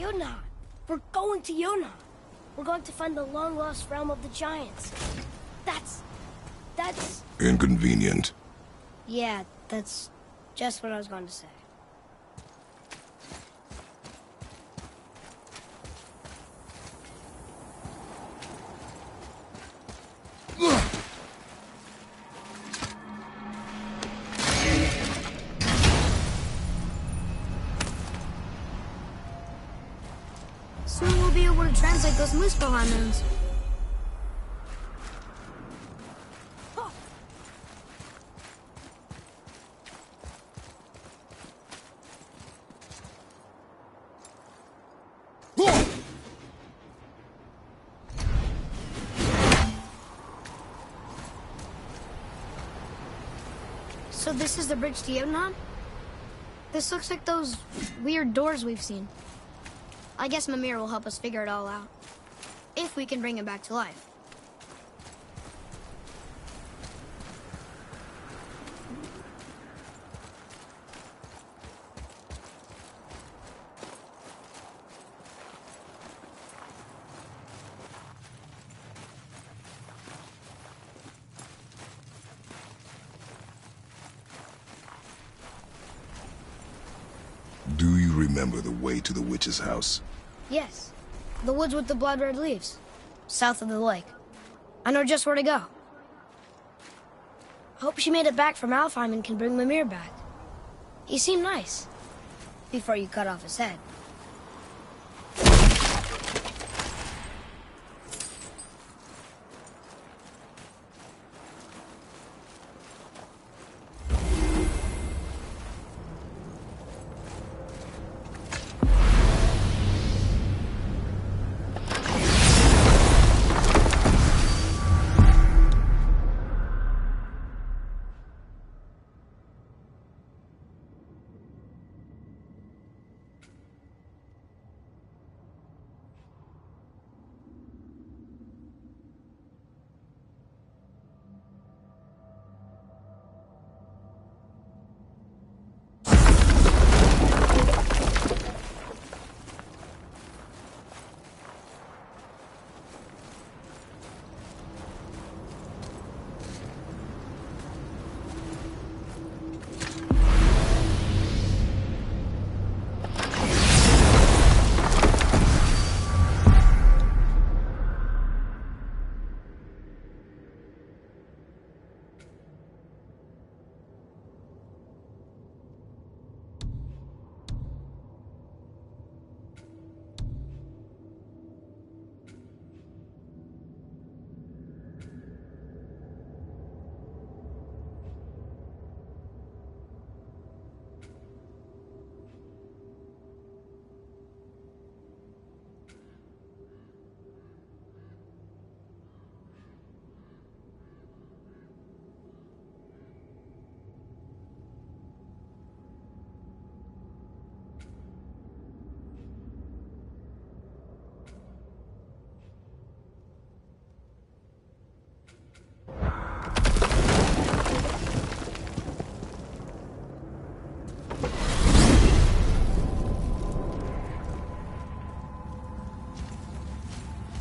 Yuna! We're going to Yuna! We're going to find the long-lost realm of the Giants. That's... Inconvenient. Yeah, that's just what I was going to say. Soon we'll be able to translate those Muspelheim moons. So this is the bridge to Jotunheim? This looks like those weird doors we've seen. I guess Mimir will help us figure it all out. If we can bring him back to life. Do you remember the way to the witch's house? Yes. The woods with the blood-red leaves. South of the lake. I know just where to go. Hope she made it back from Alfheim and can bring Mimir back. He seemed nice. Before you cut off his head.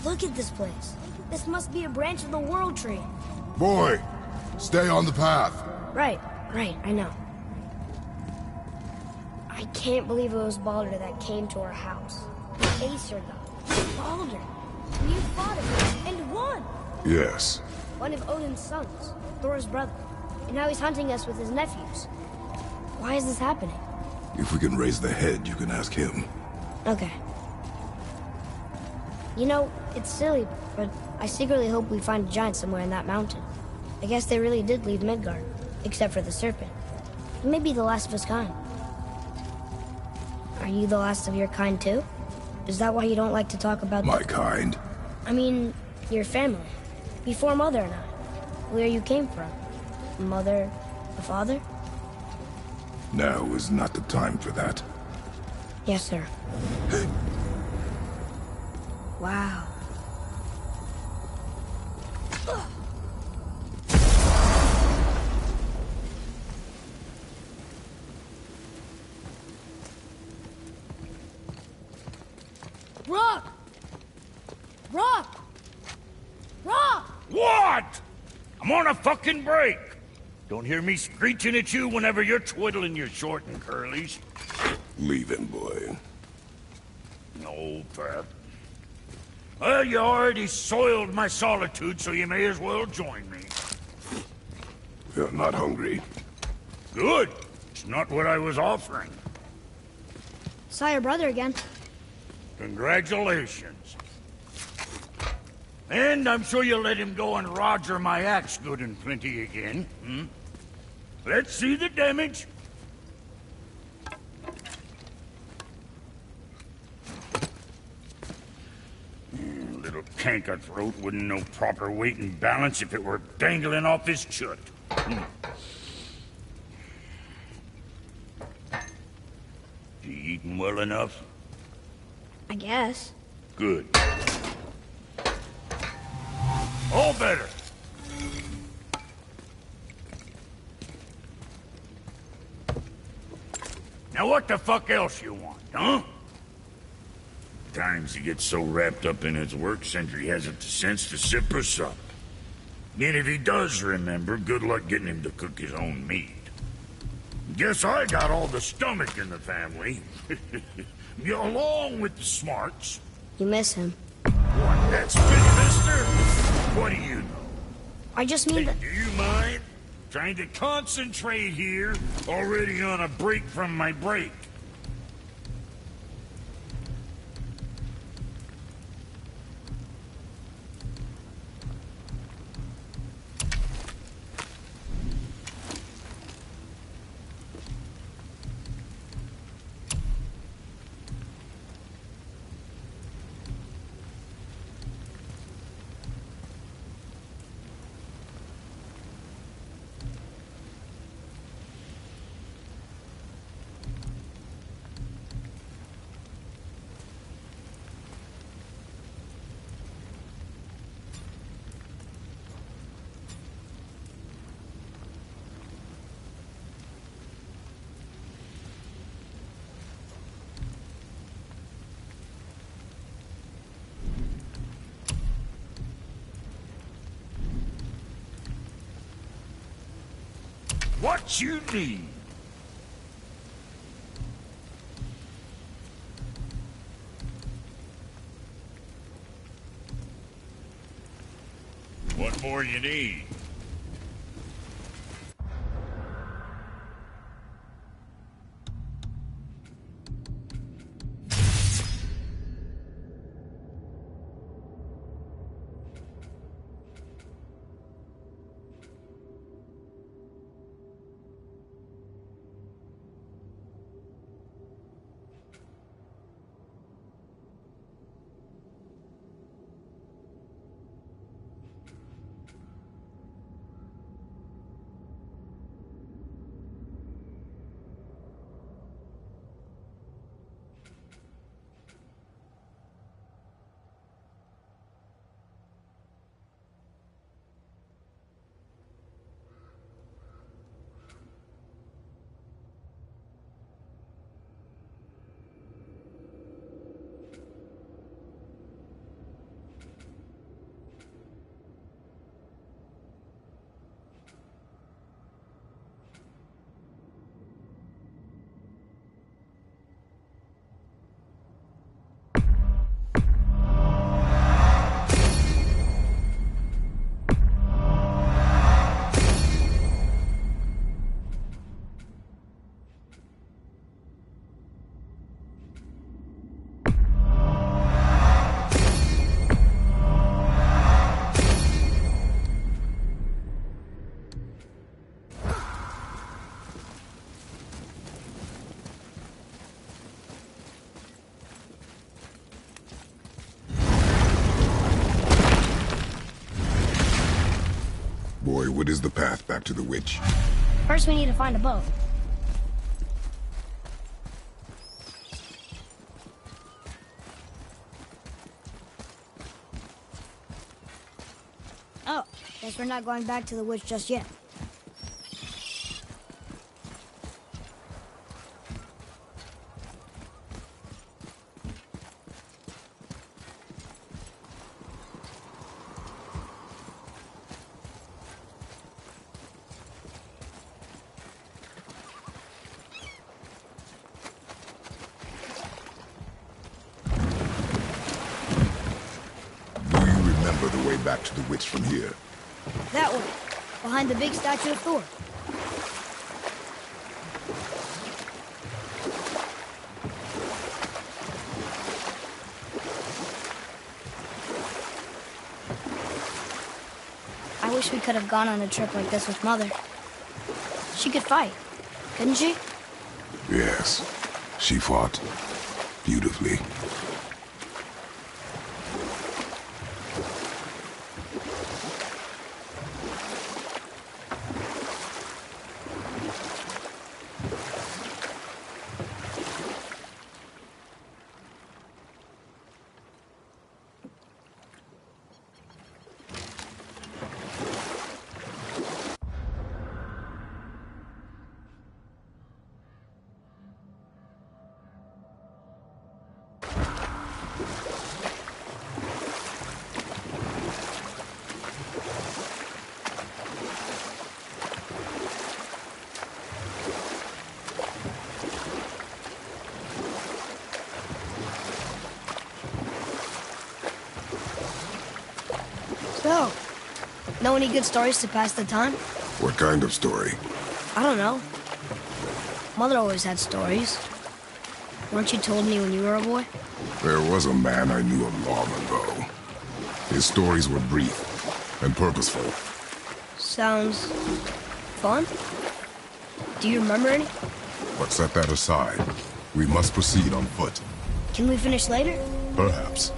Look at this place. This must be a branch of the World Tree. Boy, stay on the path. Right, I know. I can't believe it was Baldur that came to our house. Aesir, though. Baldur. And you fought him, and won! Yes. One of Odin's sons, Thor's brother. And now he's hunting us with his nephews. Why is this happening? If we can raise the head, you can ask him. Okay. You know, it's silly, but I secretly hope we find a giant somewhere in that mountain. I guess they really did leave Midgard, except for the serpent. He may be the last of his kind. Are you the last of your kind, too? Is that why you don't like to talk about... My kind? I mean, your family. Before Mother and I. Where you came from. Mother, the father? Now is not the time for that. Yes, sir. Wow. Rock! Rock! Rock! What? I'm on a fucking break. Don't hear me screeching at you whenever you're twiddling your short and curlies. Leave him, boy. No, Pep. Well, you already soiled my solitude, so you may as well join me. You're not hungry. Good. It's not what I was offering. Saw your brother again. Congratulations. And I'm sure you'll let him go and roger my axe good and plenty again, hmm? Let's see the damage. Little canker-throat wouldn't know proper weight and balance if it were dangling off his chut. You eating well enough? I guess. Good. All better. Now what the fuck else you want, huh? Times he gets so wrapped up in his work, Sentry hasn't the sense to sip or sup. And if he does remember, good luck getting him to cook his own meat. Guess I got all the stomach in the family. Along with the smarts. You miss him. What, that's big, mister? What do you know? I just mean Hey, that... do you mind? Trying to concentrate here, already on a break from my break. What you need? What more you need? Boy, what is the path back to the witch? First we need to find a boat. Oh, guess we're not going back to the witch just yet. remember the way back to the witch from here? That way, behind the big statue of Thor. I wish we could have gone on a trip like this with Mother. She could fight, couldn't she? Yes. She fought beautifully. So, know any good stories to pass the time? What kind of story? I don't know. Mother always had stories. Weren't you told me when you were a boy? There was a man I knew of long ago. His stories were brief and purposeful. Sounds fun. Do you remember any? But set that aside. We must proceed on foot. Can we finish later? Perhaps.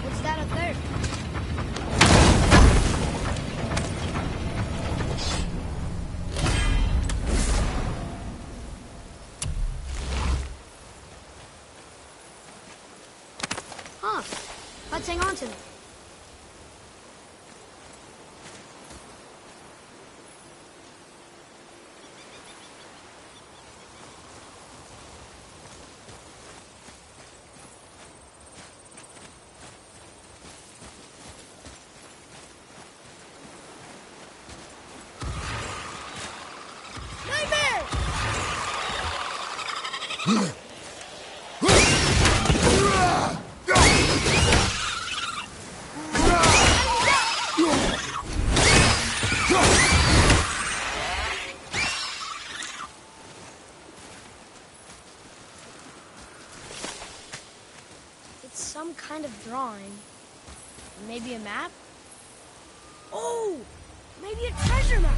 What's that up there? Huh. Let's hang on to them. It's some kind of drawing. Maybe a map? Oh! Maybe a treasure map!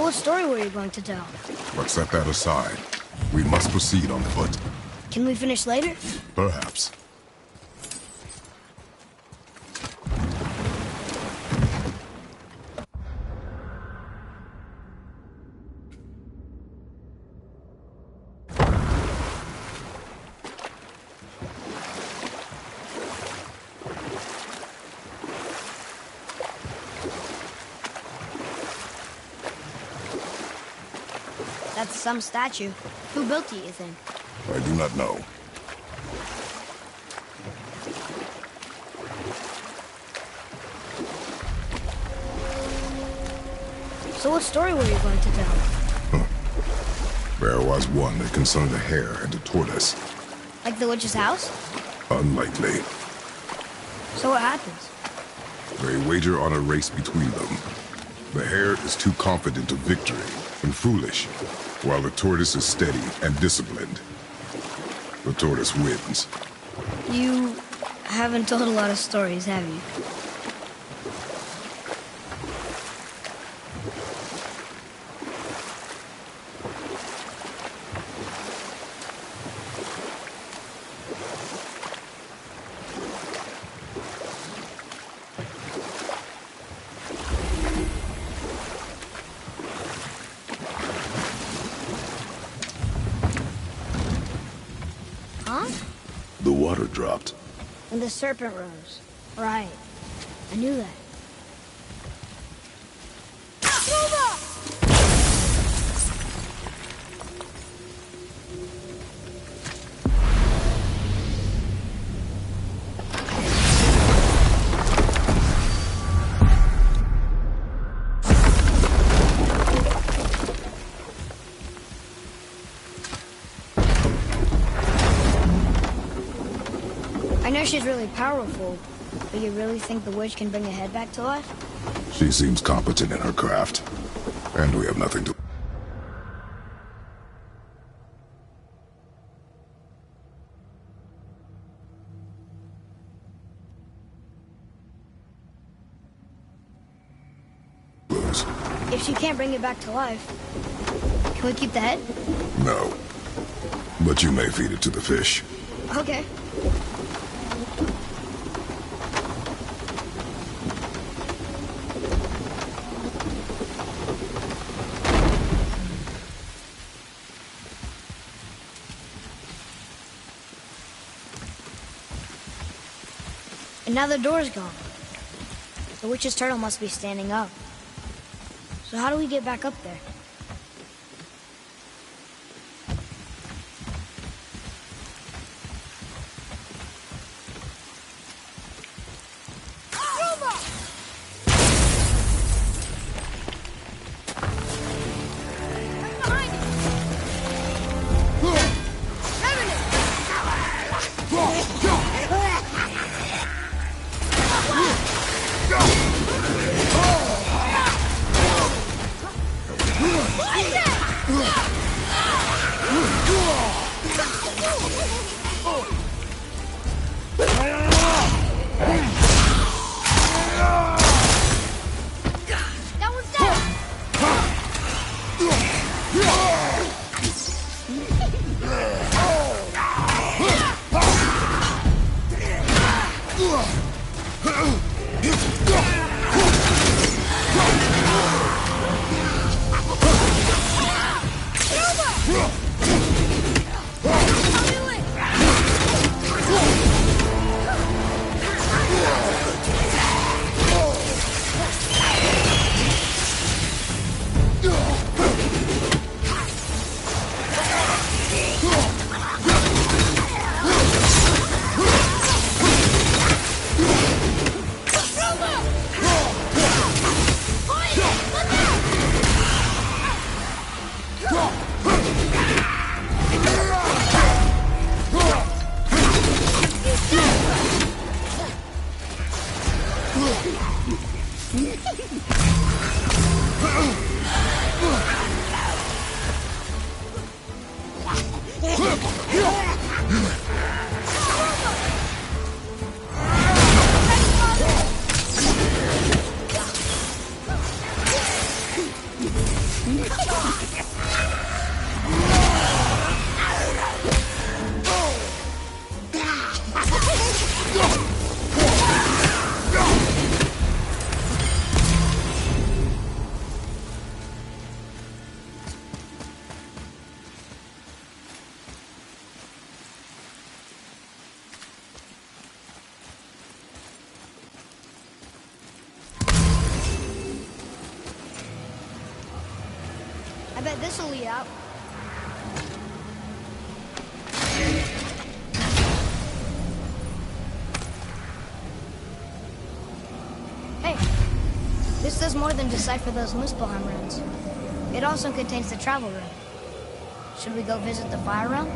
So what story were you going to tell? But set that aside. We must proceed on foot. Can we finish later? Perhaps. That's some statue. Who built it, you think? I do not know. So what story were you going to tell? There was one that concerned a hare and a tortoise. Like the witch's house? Unlikely. So what happens? They wager on a race between them. The hare is too confident of victory and foolish, while the tortoise is steady and disciplined. The tortoise wins. You haven't told a lot of stories, have you? Huh? The water dropped. And the serpent rose. Right. I knew that. I know she's really powerful, but you really think the witch can bring a head back to life? She seems competent in her craft. And we have nothing to... lose. If she can't bring it back to life, can we keep the head? No. But you may feed it to the fish. Okay. And now the door's gone. The witch's turtle must be standing up. So how do we get back up there? That one's dead! I bet this'll lead out. Hey, this does more than decipher those Muspelheim runes. It also contains the travel rune. Should we go visit the Fire Realm?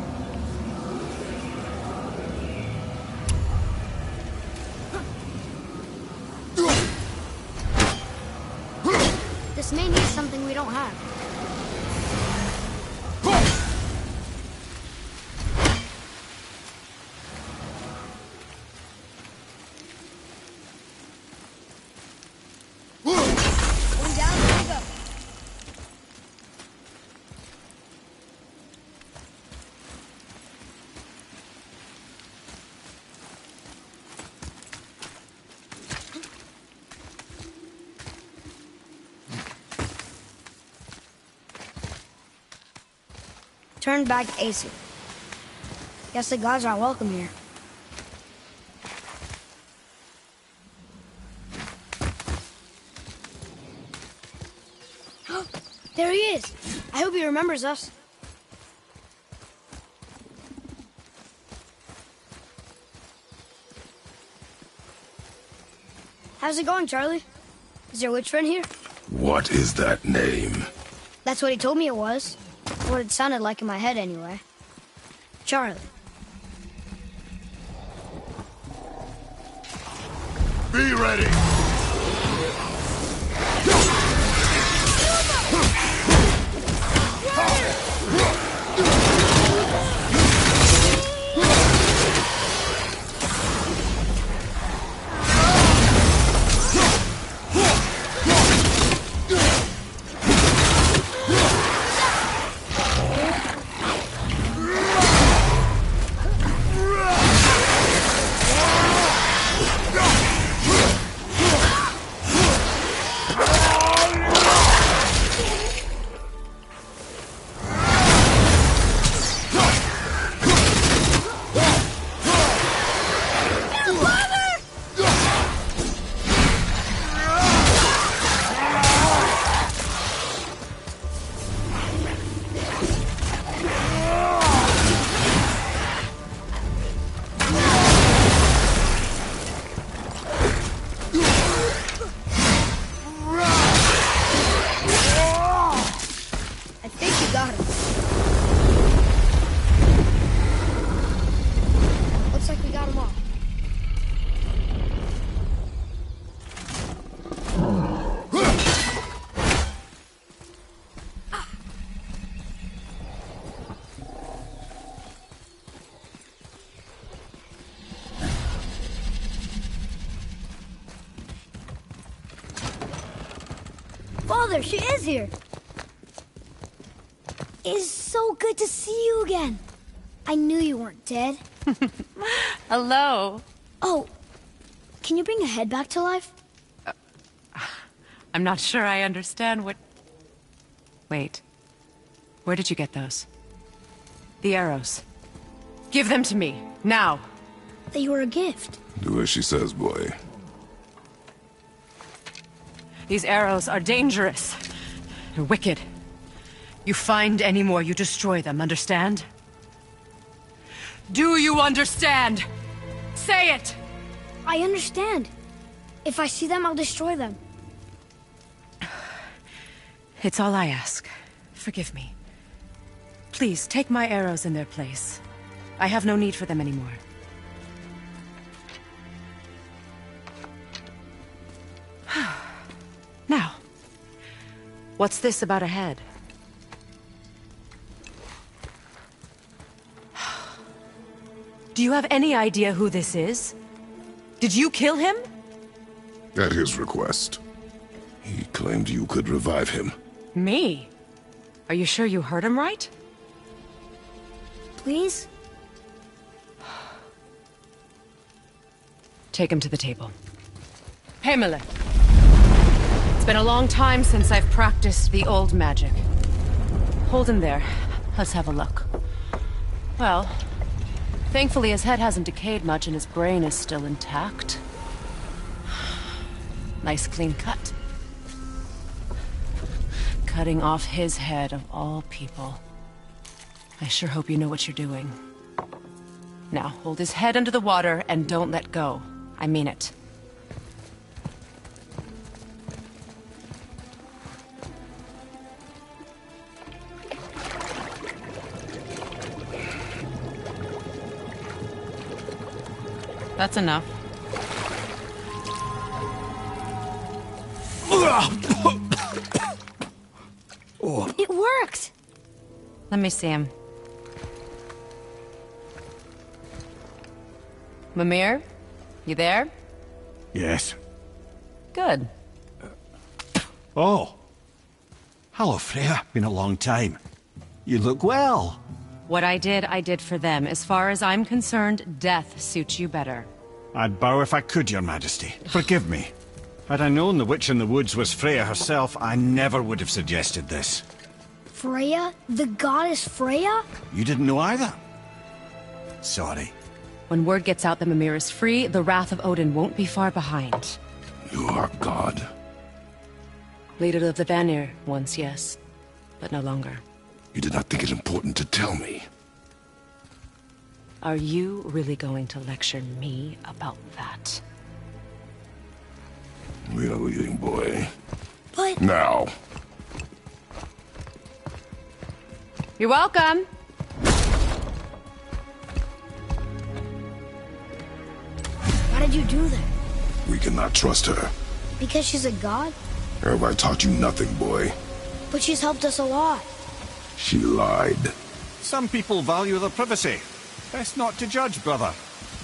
This may need something we don't have. Going down, here we go. Turn back Aesir. Guess the gods aren't welcome here. There he is. I hope he remembers us. How's it going, Charlie? Is your witch friend here? What is that name? That's what he told me it was. What it sounded like in my head, anyway. Charlie. Be ready! Father, she is here. It's so good to see you again. I knew you weren't dead. Hello. Oh, can you bring a head back to life? I'm not sure I understand what... Wait. Where did you get those? The arrows. Give them to me, now. They were a gift. Do as she says, boy. These arrows are dangerous. They're wicked. You find any more, you destroy them, understand? Do you understand? Say it! I understand. If I see them, I'll destroy them. It's all I ask. Forgive me. Please, take my arrows in their place. I have no need for them anymore. Now, what's this about a head? Do you have any idea who this is? Did you kill him? At his request. He claimed you could revive him. Me? Are you sure you heard him right? Please? Take him to the table. Himalith. It's been a long time since I've practiced the old magic. Hold him there. Let's have a look. Well, thankfully his head hasn't decayed much and his brain is still intact. Nice clean cut. Cutting off his head of all people. I sure hope you know what you're doing. Now, hold his head under the water and don't let go. I mean it. That's enough. It worked! Let me see him. Mimir? You there? Yes. Good. Oh. Hello, Freya. Been a long time. You look well. What I did for them. As far as I'm concerned, death suits you better. I'd bow if I could, Your Majesty. Forgive me. Had I known the witch in the woods was Freya herself, I never would have suggested this. Freya? The goddess Freya? You didn't know either? Sorry. When word gets out that Mimir is free, the wrath of Odin won't be far behind. You are God. Leader of the Vanir, once, yes. But no longer. You did not think it important to tell me. Are you really going to lecture me about that? We are leaving, boy. But... Now. You're welcome! Why did you do that? We cannot trust her. Because she's a god? Have I taught you nothing, boy? But she's helped us a lot. She lied. Some people value their privacy. Best not to judge, brother.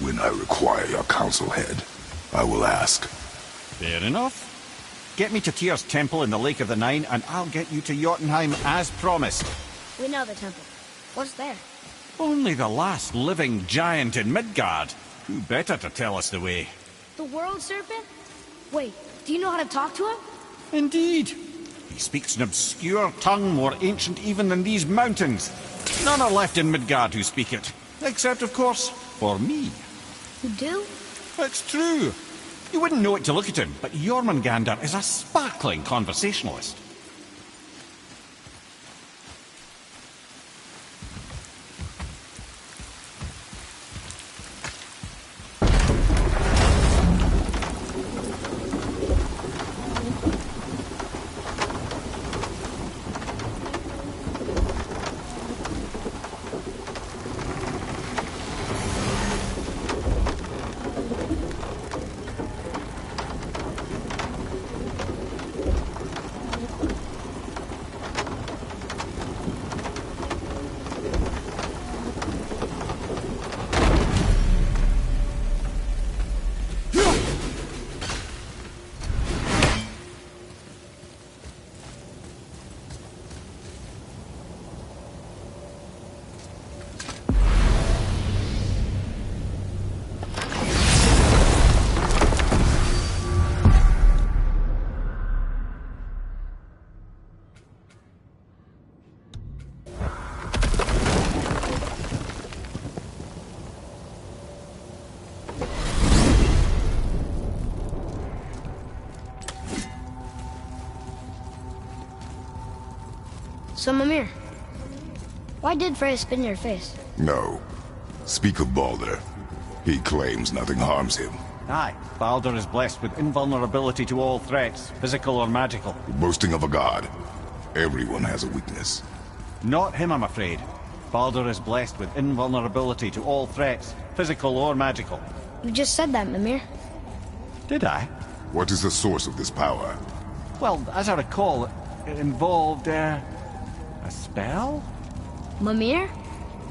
When I require your counsel head, I will ask. Fair enough. Get me to Tyr's temple in the Lake of the Nine, and I'll get you to Jotunheim as promised. We know the temple. What's there? Only the last living giant in Midgard. Who better to tell us the way? The World Serpent? Wait, do you know how to talk to him? Indeed. He speaks an obscure tongue more ancient even than these mountains. None are left in Midgard who speak it. Except, of course, for me. You do? It's true. You wouldn't know it to look at him, but Jormungandr is a sparkling conversationalist. So, Mimir, why did Freya spit in your face? No. Speak of Baldur. He claims nothing harms him. Aye, Baldur is blessed with invulnerability to all threats, physical or magical. Boasting of a god. Everyone has a weakness. Not him, I'm afraid. Baldur is blessed with invulnerability to all threats, physical or magical. You just said that, Mimir. Did I? What is the source of this power? Well, as I recall, it involved, a spell? Mimir?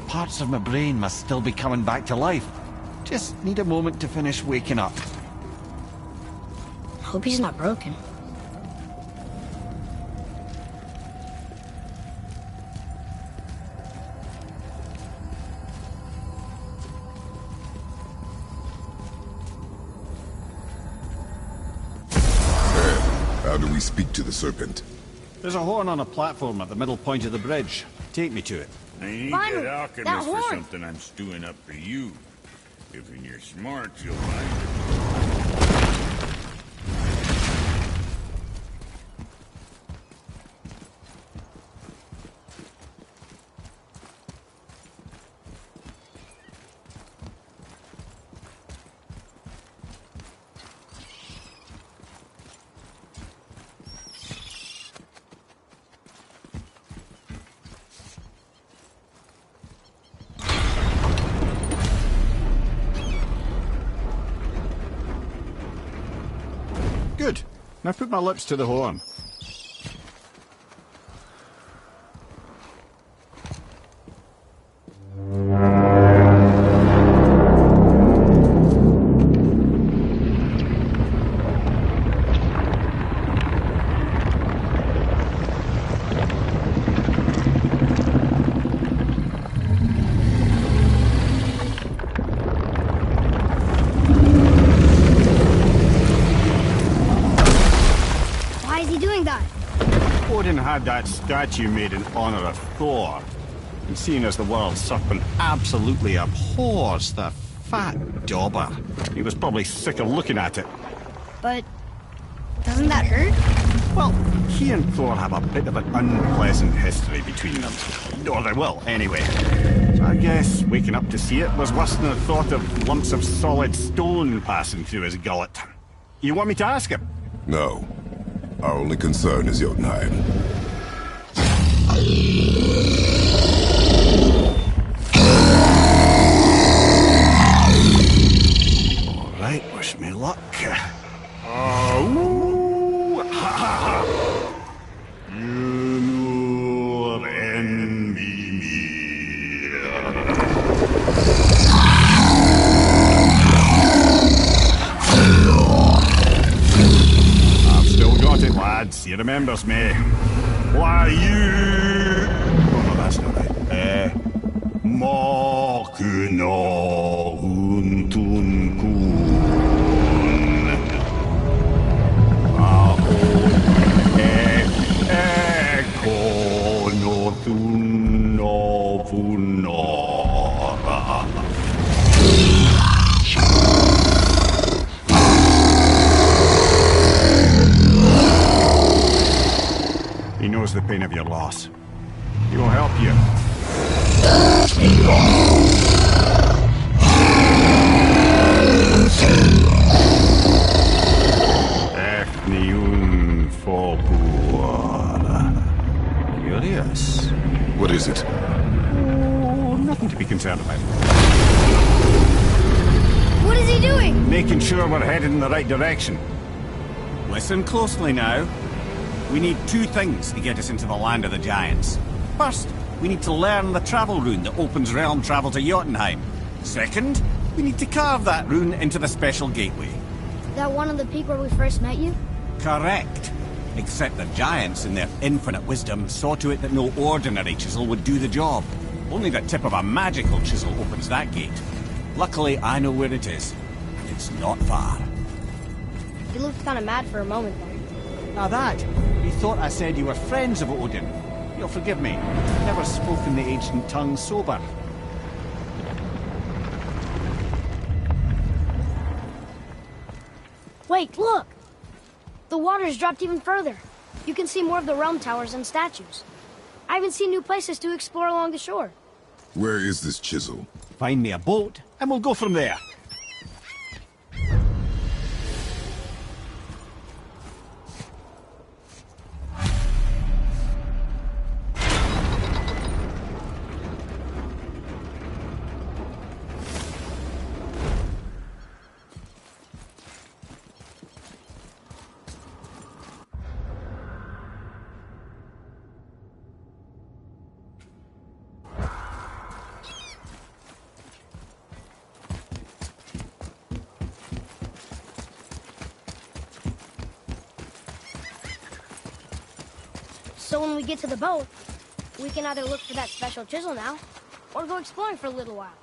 Parts of my brain must still be coming back to life. Just need a moment to finish waking up. Hope he's not broken. speak to the serpent? There's a horn on a platform at the middle point of the bridge. Take me to it. I need Finally, that that alchemist for horn. something I'm stewing up for you. If you're smart, you'll find it. Good. Now put my lips to the horn. Why is he doing that? Odin had that statue made in honor of Thor. And seeing as the world serpent absolutely abhors the fat dauber, he was probably sick of looking at it. But doesn't that hurt? Well, he and Thor have a bit of an unpleasant history between them. Or they will, anyway. So I guess waking up to see it was worse than the thought of lumps of solid stone passing through his gullet. You want me to ask him? No. Our only concern is Jotunheim. All right, wish me luck. Ooh, ha, ha, ha. You nur envy me. I've still got it, lads. He remembers me. Why you? Oh, no, that's not right. Makuna untun kun. Ekonotun novunora. He knows the pain of your loss. He will help you. Efniun Fobuara. Curious. What is it? Oh, nothing to be concerned about. What is he doing? Making sure we're headed in the right direction. Listen closely now. We need two things to get us into the land of the giants. First, we need to learn the travel rune that opens realm travel to Jotunheim. Second, we need to carve that rune into the special gateway. That one on the peak where we first met you? Correct. Except the giants, in their infinite wisdom, saw to it that no ordinary chisel would do the job. Only the tip of a magical chisel opens that gate. Luckily, I know where it is. And it's not far. You looked kind of mad for a moment there. Now that, you thought I said you were friends of Odin. You'll forgive me. I've never spoken the ancient tongue sober. Wait, look! The water's dropped even further. You can see more of the realm towers and statues. I even see new places to explore along the shore. Where is this chisel? Find me a boat, and we'll go from there. So when we get to the boat, we can either look for that special chisel now, or go exploring for a little while.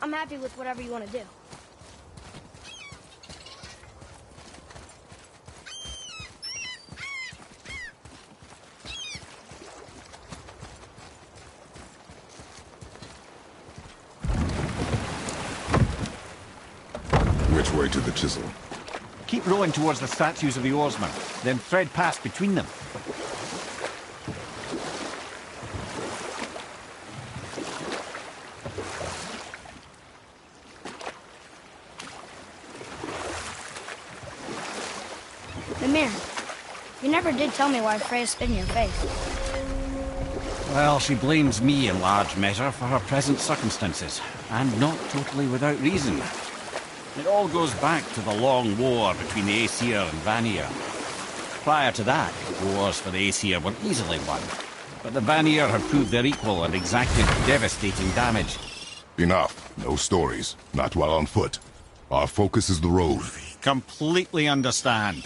I'm happy with whatever you want to do. Which way to the chisel? Keep rowing towards the statues of the oarsmen, then thread past between them. Mimir, you never did tell me why Freya spit in your face. Well, she blames me in large measure for her present circumstances, and not totally without reason. It all goes back to the long war between the Aesir and Vanir. Prior to that, wars for the Aesir were easily won, but the Vanir had proved their equal and exacted devastating damage. Enough. No stories. Not while on foot. Our focus is the road. Completely understand.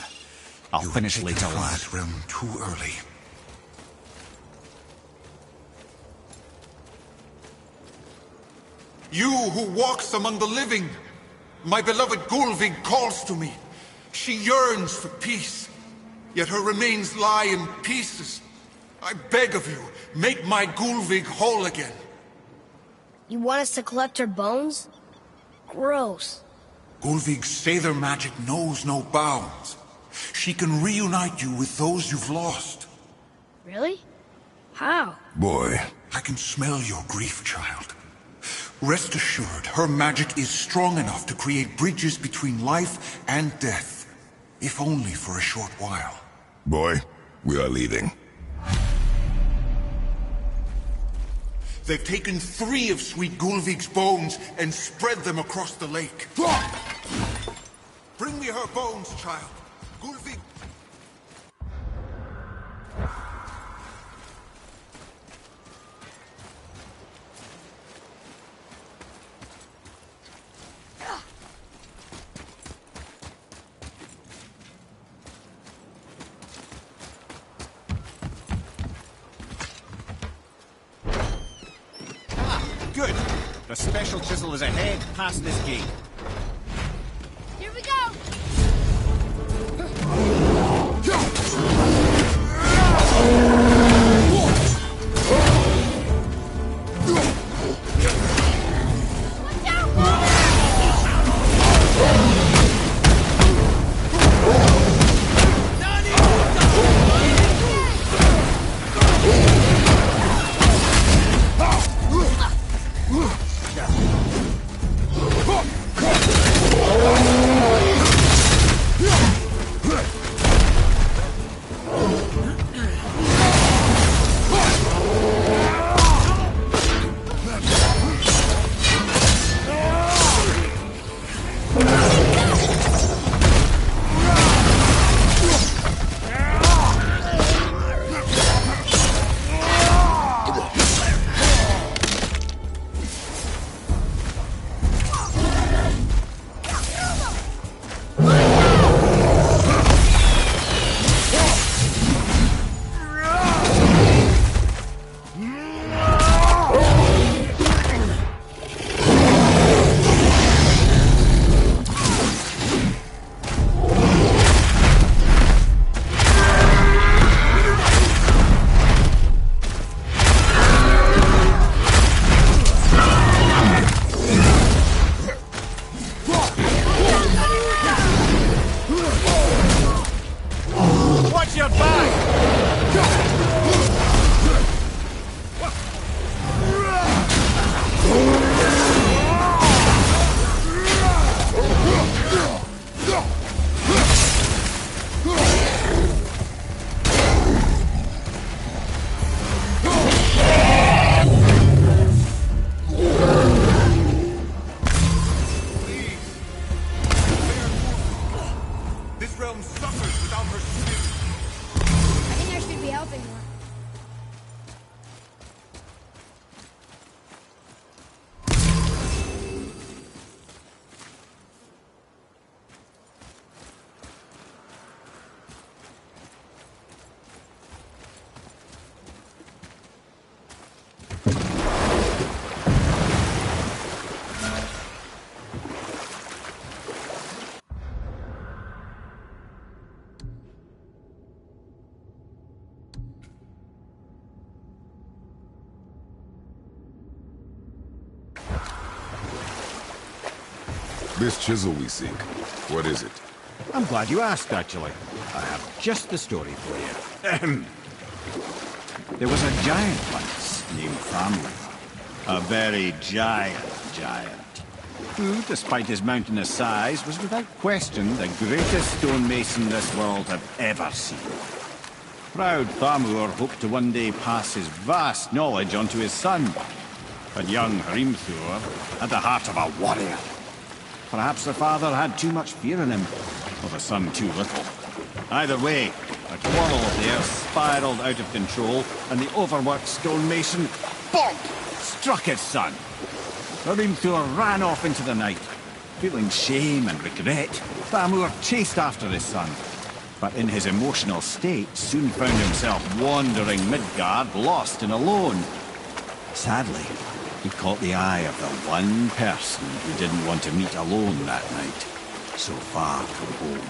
I'll finish later, lad. Realm too early. You who walks among the living, my beloved Gulvig calls to me. She yearns for peace, yet her remains lie in pieces. I beg of you, make my Gulvig whole again. You want us to collect her bones? Gross. Gulvig's Seidr magic knows no bounds. She can reunite you with those you've lost. Really? How? Boy. I can smell your grief, child. Rest assured, her magic is strong enough to create bridges between life and death, if only for a short while. Boy, we are leaving. They've taken 3 of Sweet Gulvig's bones and spread them across the lake. Bring me her bones, child. Gulvig... Good. The special chisel is ahead, past this gate. Here we go! Watch out! This chisel we seek, what is it? I'm glad you asked, actually. I have just the story for you. Ahem. There was a giant once named Thamur. A very giant, who, despite his mountainous size, was without question the greatest stonemason this world had ever seen. Proud Thamur hoped to one day pass his vast knowledge onto his son. But young Hrimthur had the heart of a warrior. Perhaps the father had too much fear in him, or the son too little. Either way, a quarrel there spiraled out of control, and the overworked stonemason, bonk, struck his son. Hrimthur ran off into the night. Feeling shame and regret, Thamur chased after his son. But in his emotional state, soon found himself wandering Midgard, lost and alone. Sadly, he caught the eye of the one person he didn't want to meet alone that night, so far from home.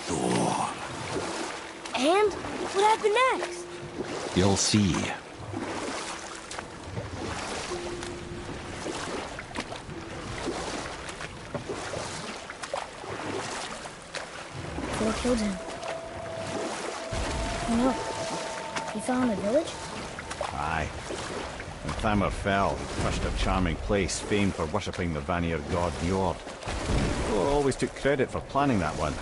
Thor. And what happened next? You'll see. Thor killed him. Oh no. He fell in the village? Aye. When Thamur fell, he crushed a charming place famed for worshipping the Vanir god Njord. Thor always took credit for planning that one.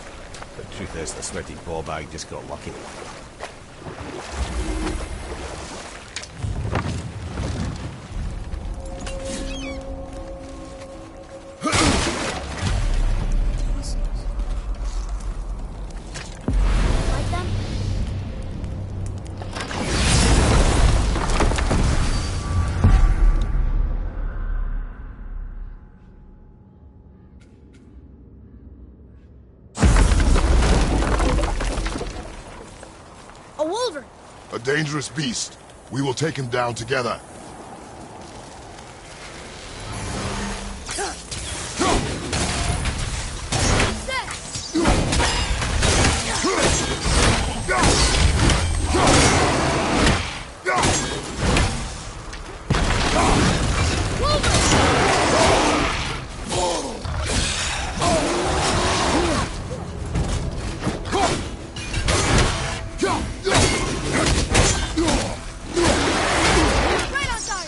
But truth is, the sweaty ballbag just got lucky. Like them? A wolverine! A dangerous beast. We will take him down together. Right on time!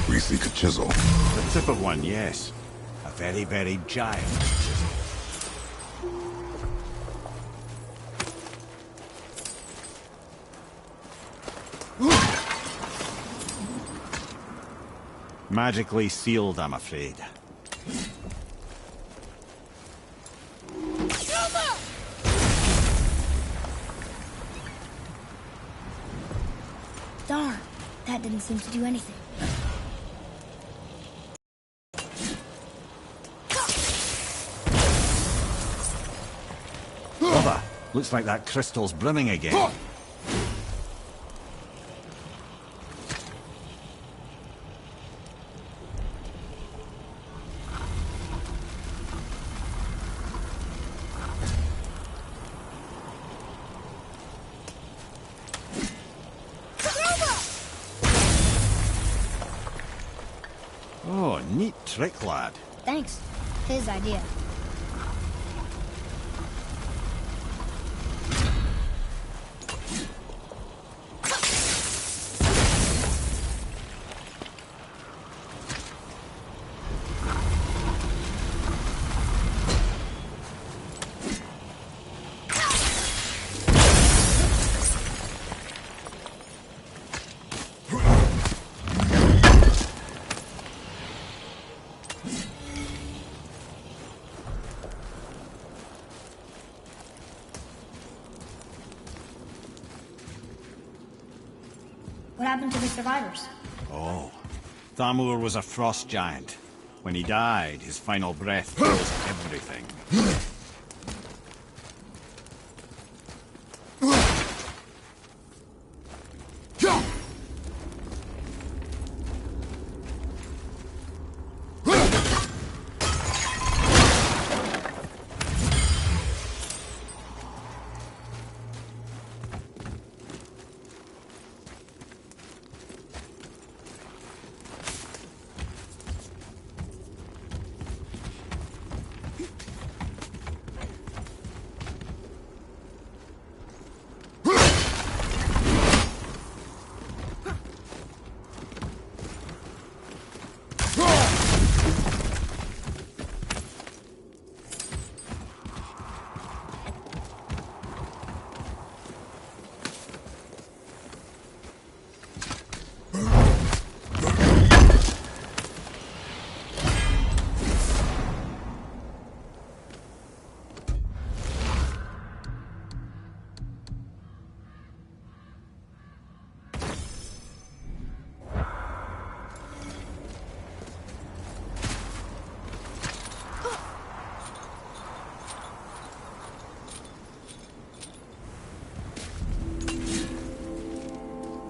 We seek a chisel. The tip of one, yes. A very, very giant chisel. Magically sealed, I'm afraid. Darn, that didn't seem to do anything. Brother, looks like that crystal's brimming again. Oh, neat trick, lad. Thanks. His idea. What happened to the survivors? Oh, Thamur was a frost giant. When he died, his final breath froze everything.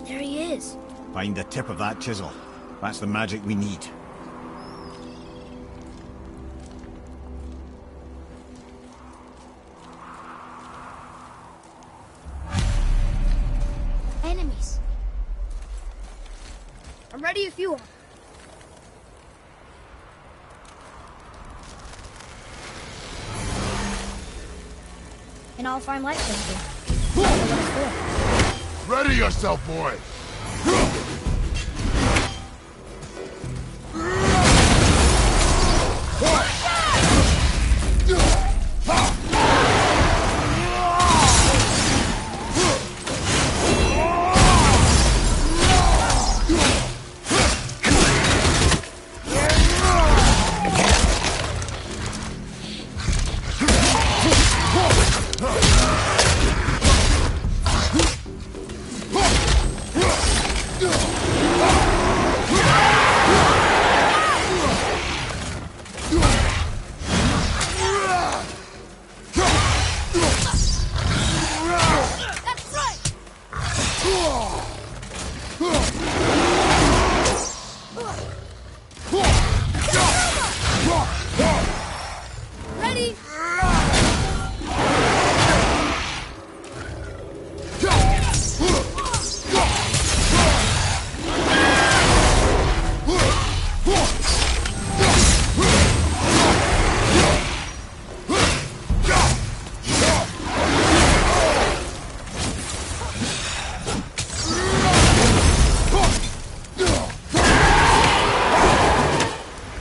There he is. Find the tip of that chisel. That's the magic we need. Enemies. I'm ready if you are. And I'll find light something. Ready yourself, boy!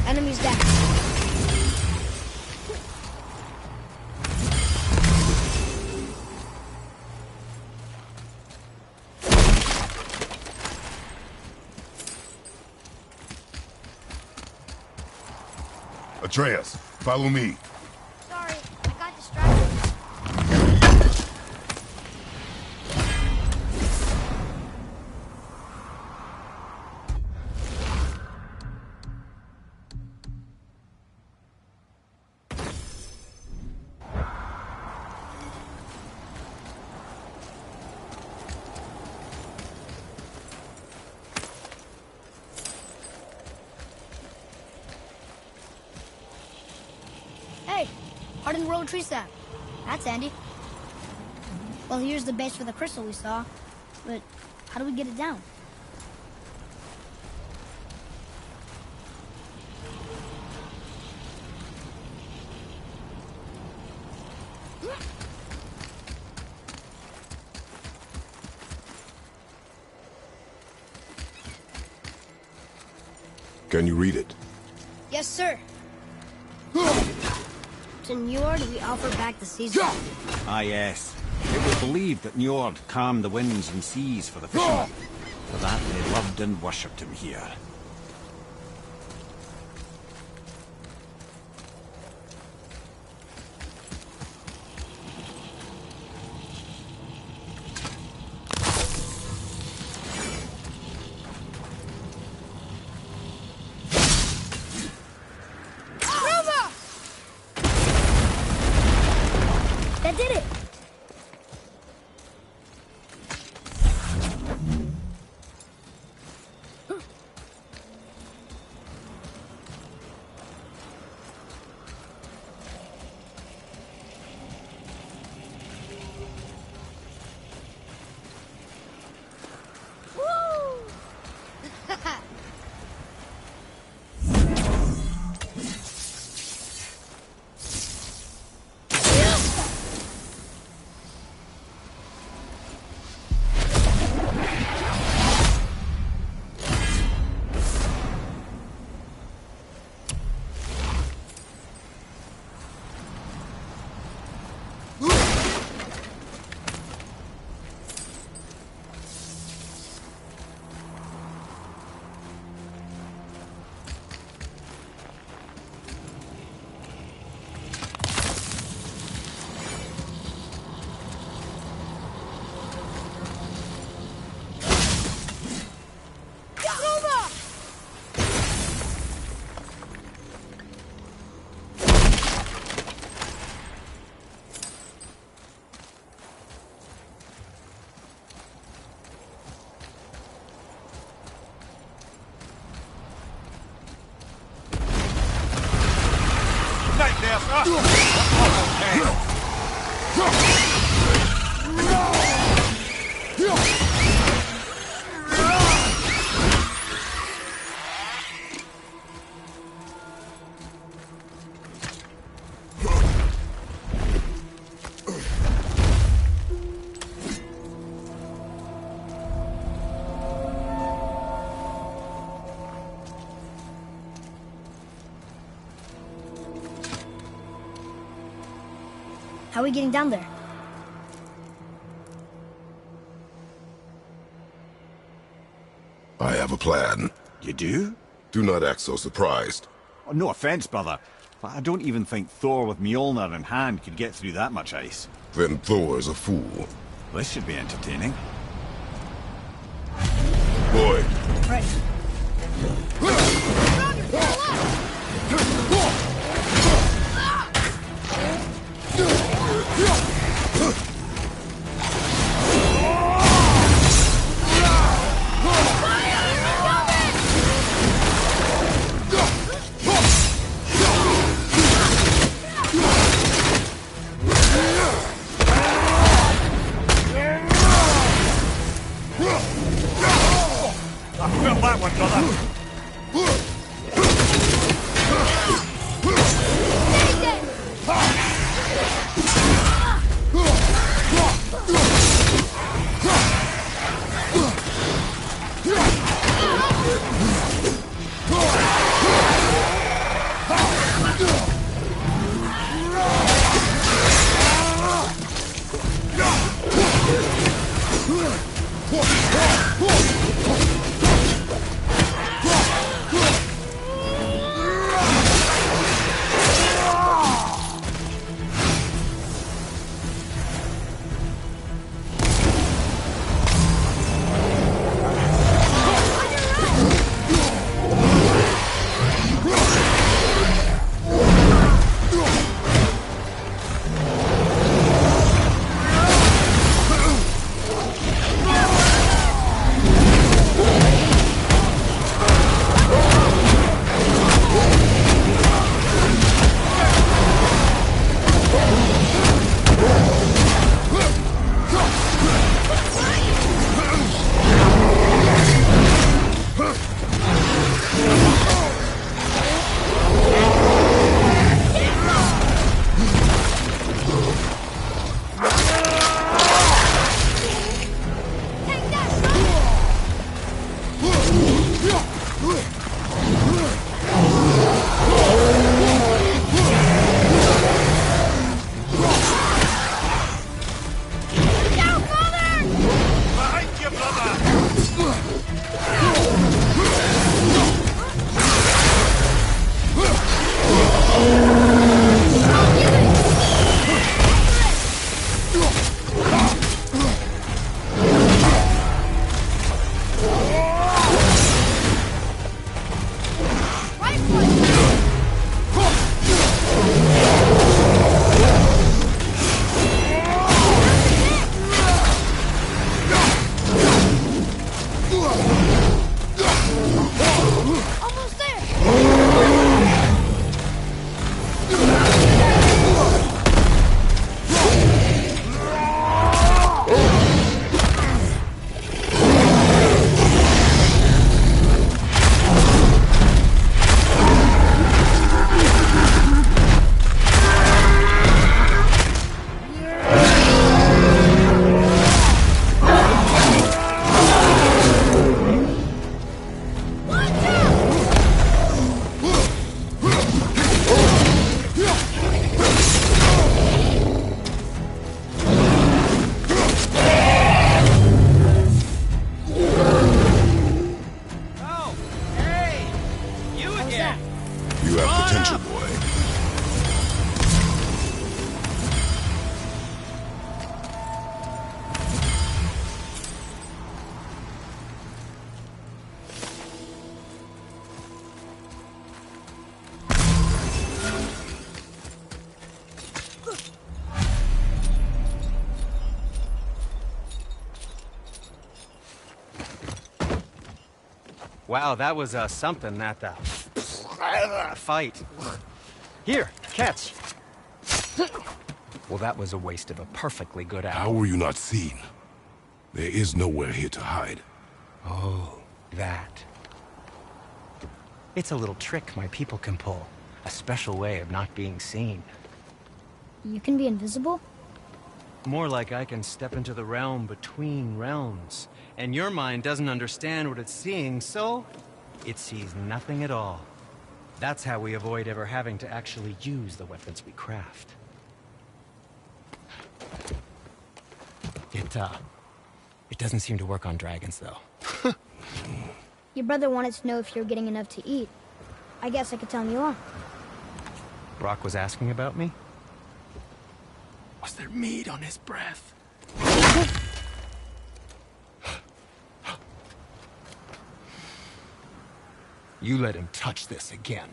Enemies down. Atreus, follow me. Sorry, I got distracted. Hey, hardened road tree sap. That's handy. Well, here's the base for the crystal we saw. But how do we get it down? Can you read it? Yes, sir. To Njord, we offer back the season. Ah, yes. It was believed that Njord calmed the winds and seas for the fishermen. For that, they loved and worshipped him here. How are we getting down there? I have a plan. You do? Do not act so surprised. Oh, no offense, brother, but I don't even think Thor with Mjolnir in hand could get through that much ice. Then Thor is a fool. This should be entertaining. Boy, Right. I felt that one, brother. You have potential, boy. Wow, that was something, that fight. Here, catch. Well, that was a waste of a perfectly good hour. How were you not seen? There is nowhere here to hide. Oh, that. It's a little trick my people can pull. A special way of not being seen. You can be invisible? More like I can step into the realm between realms. And your mind doesn't understand what it's seeing, so it sees nothing at all. That's how we avoid ever having to actually use the weapons we craft. It doesn't seem to work on dragons, though. Your brother wanted to know if you were getting enough to eat. I guess I could tell him you are. Brock was asking about me? Was there meat on his breath? You let him touch this again.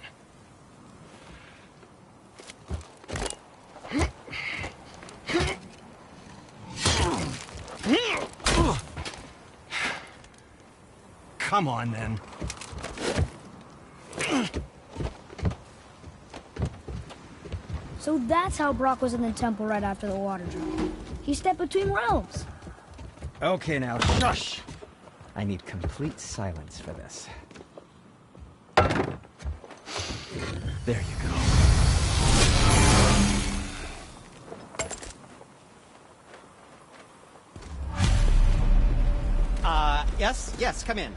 Come on, then. So that's how Brock was in the temple right after the water drop. He stepped between realms. Okay, now, shush! I need complete silence for this. There you go. Yes, come in.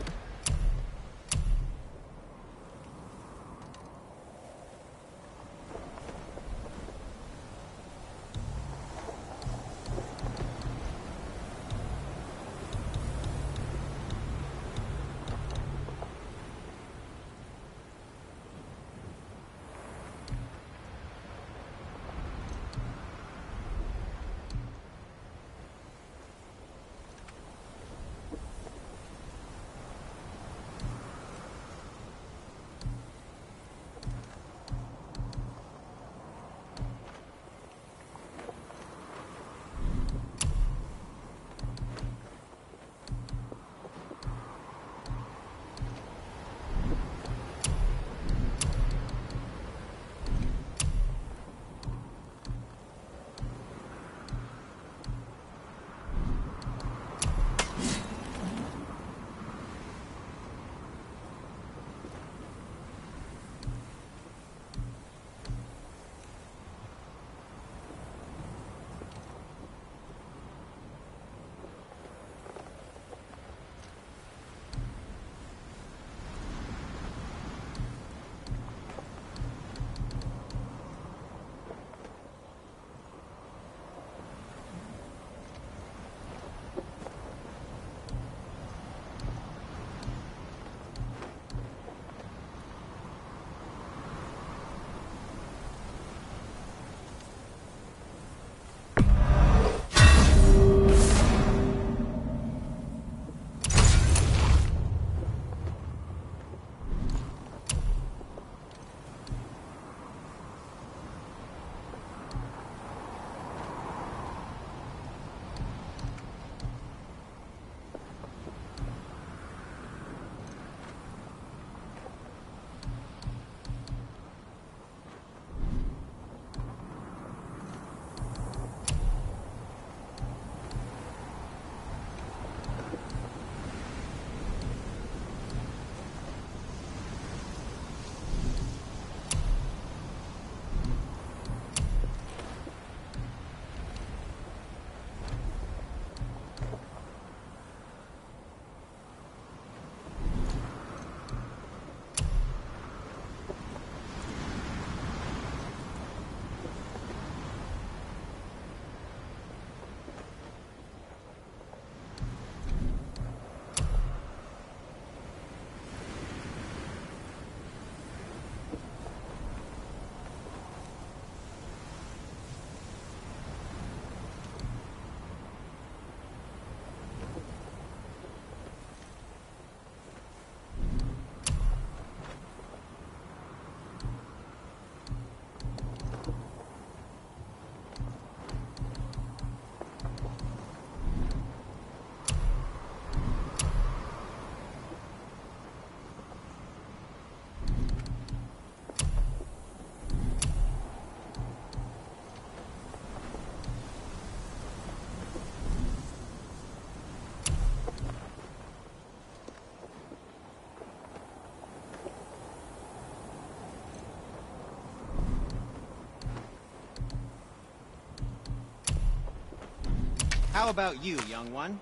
How about you, young one?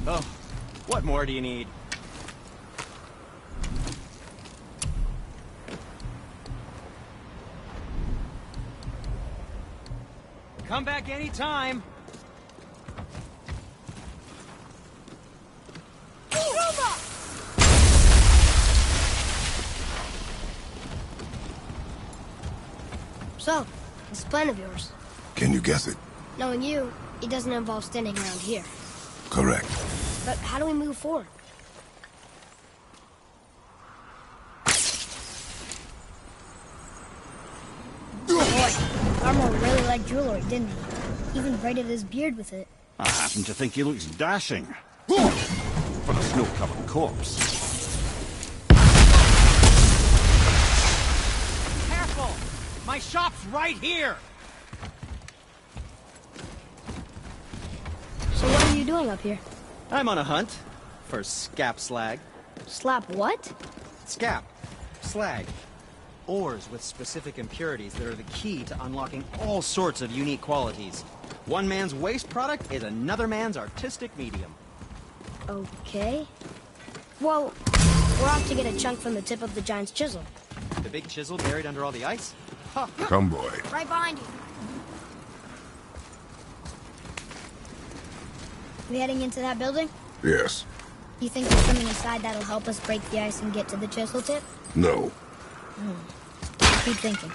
Oh, what more do you need? Come back anytime. So, this plan of yours. Can you guess it? Knowing you, it doesn't involve standing around here. Correct. But how do we move forward? Boy, Armor really liked jewelry, didn't he? Even braided his beard with it. I happen to think he looks dashing. For a snow-covered corpse. Careful! My shop's right here! So what are you doing up here? I'm on a hunt for scap slag. Slap what? Scap. Slag. Ores with specific impurities that are the key to unlocking all sorts of unique qualities. One man's waste product is another man's artistic medium. Okay. Well, we're off to get a chunk from the tip of the giant's chisel. The big chisel buried under all the ice? Ha! Come, boy. Right behind you. We heading into that building? Yes. You think there's something inside that'll help us break the ice and get to the chisel tip? No. Keep thinking.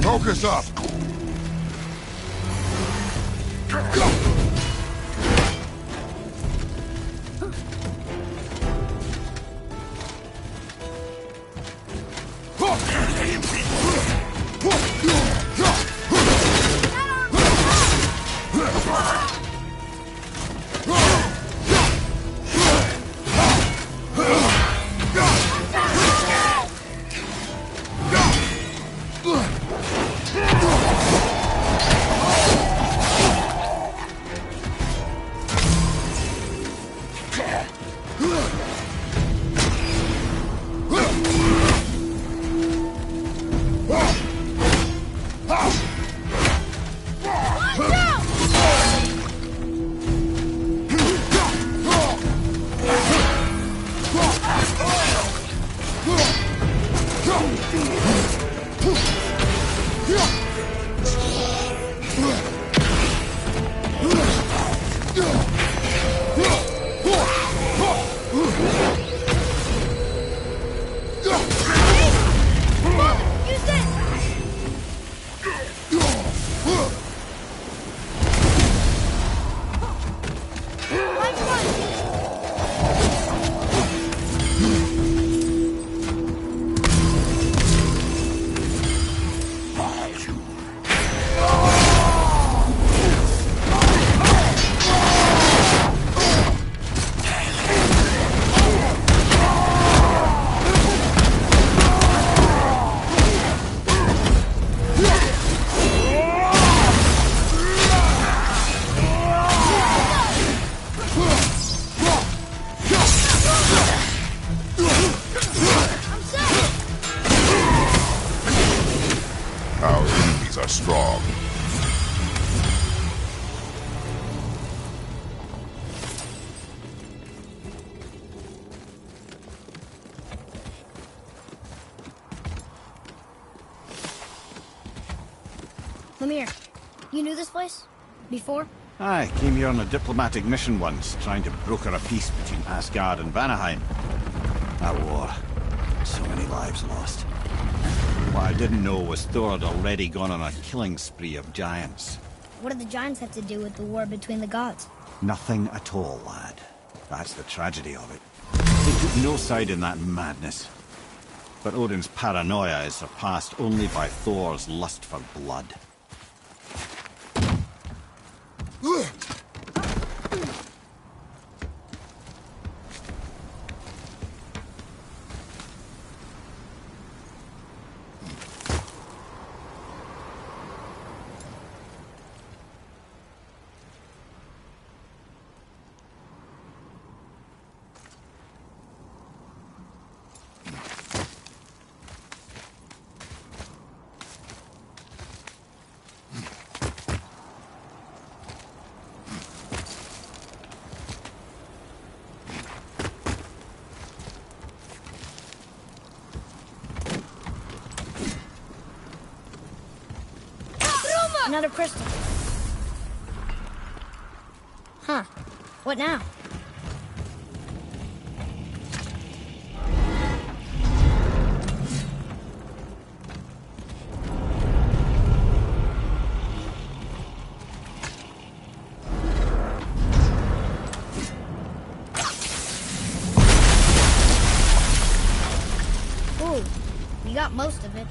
Focus up! strong. Lemire, you knew this place? Before? I came here on a diplomatic mission once, trying to broker a peace between Asgard and Vanaheim. That war. So many lives lost. What I didn't know was Thor had already gone on a killing spree of giants. What did the giants have to do with the war between the gods? Nothing at all, lad. That's the tragedy of it. They took no side in that madness. But Odin's paranoia is surpassed only by Thor's lust for blood. Another crystal. Huh. What now? Ooh, we got most of it.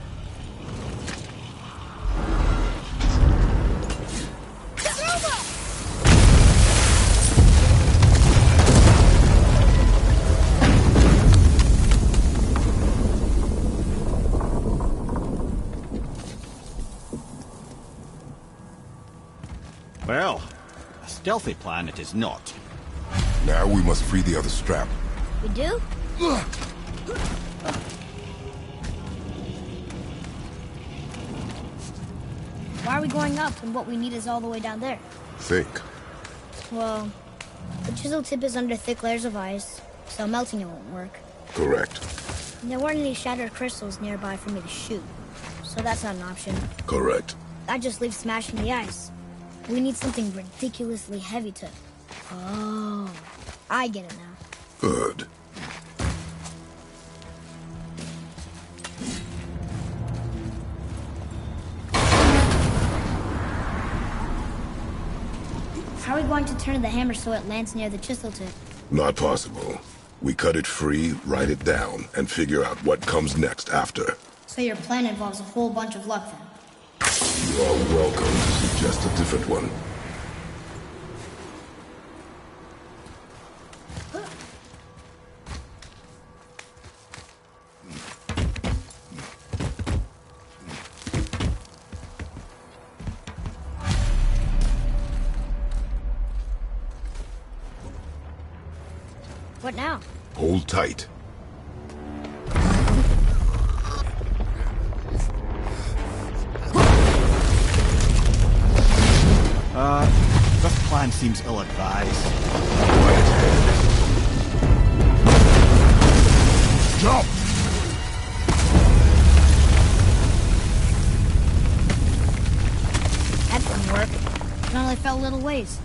Well, a stealthy plan it is not. Now we must free the other strap. We do? Why are we going up when what we need is all the way down there? Think. Well, the chisel tip is under thick layers of ice, so melting it won't work. Correct. And there weren't any shattered crystals nearby for me to shoot, so that's not an option. Correct. That just leaves smashing the ice. We need something ridiculously heavy to... Oh, I get it now. Good. How are we going to turn the hammer so it lands near the chisel tip? Not possible. We cut it free, write it down, and figure out what comes next after. So your plan involves a whole bunch of luck then? You are welcome to suggest a different one. What now? Hold tight. This plan seems ill-advised. Jump! That didn't work. It only fell a little ways.